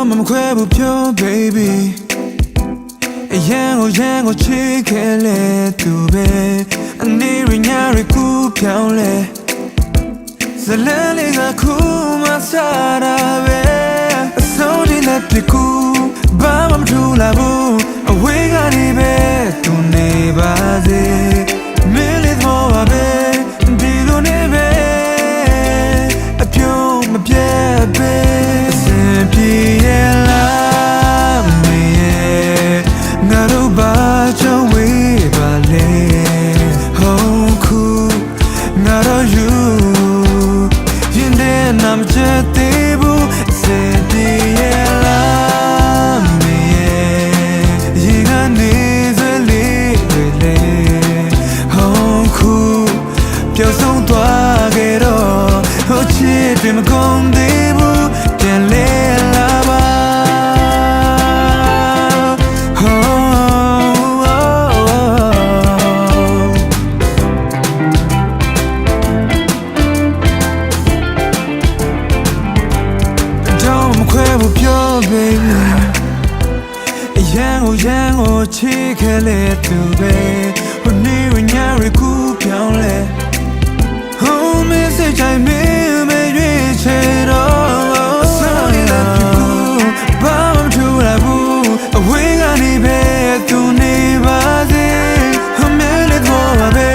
မခွဲဘူးပြော baby အရန်ကိုချစ်ခဲ့လေသူပဲအနေရညာရကူပြောင်းလဲဇလန်းလေးကခုမှစားတာပဲအဆုံးဒီလက်ပြကူဘာမှမထူလာဘူးအဝေးကနေပဲသူနေပါစေမင်းလေးသဘောပါပဲဒီလိုနေပဲအပြုံးမပြတ်ပဲအစင်ပြေရလားမင်းရဲ့ငါတို့ဘာကြောင့်ဝေးပါလဲဟုတ်ခုငါတို့ယူရင်ထဲနာမချက်သေးဘူးအစင်ပြေရလားမင်းရဲ့ရေကနေစလေးတွေလေဟုတ်ခုပျောက်ဆုံးသွားခဲ့တော့ဟိုချစ်တွေမကုန်သေးဘူးပြန်လဲလာပါပြော baby အရန်ကိုချစ်ခဲ့လေသူပဲဟိုနေရညာရကူပြောင်းလဲ home message တိုင်းမင်းမရွေးချယ်တော့ဆောင်းလာပြကူဘာမှမထူလာဘူးအဝေးကနေပဲသူနေပါစေအမေလေးတော့ပဲ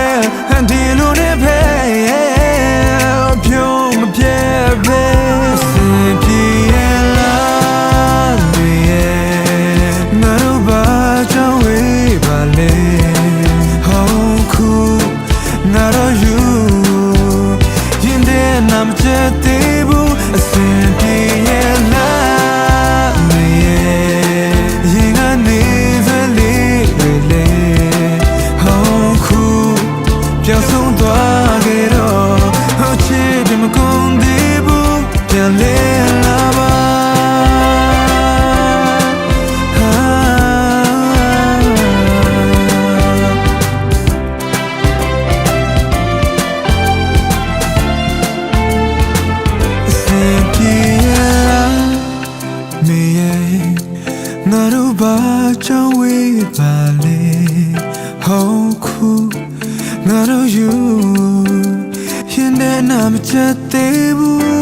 ဒီလိုနဲ့ပဲပြုံးမပြတ်ပဲစင်ပြေI'm just able to sing it loud. Yeah, you got never leave. How cool, just so dark it all. How cheap I'm gonna be able to live lava. 나로 봐줘 왜 발레 호쿠 나로 유 현대 남자 때부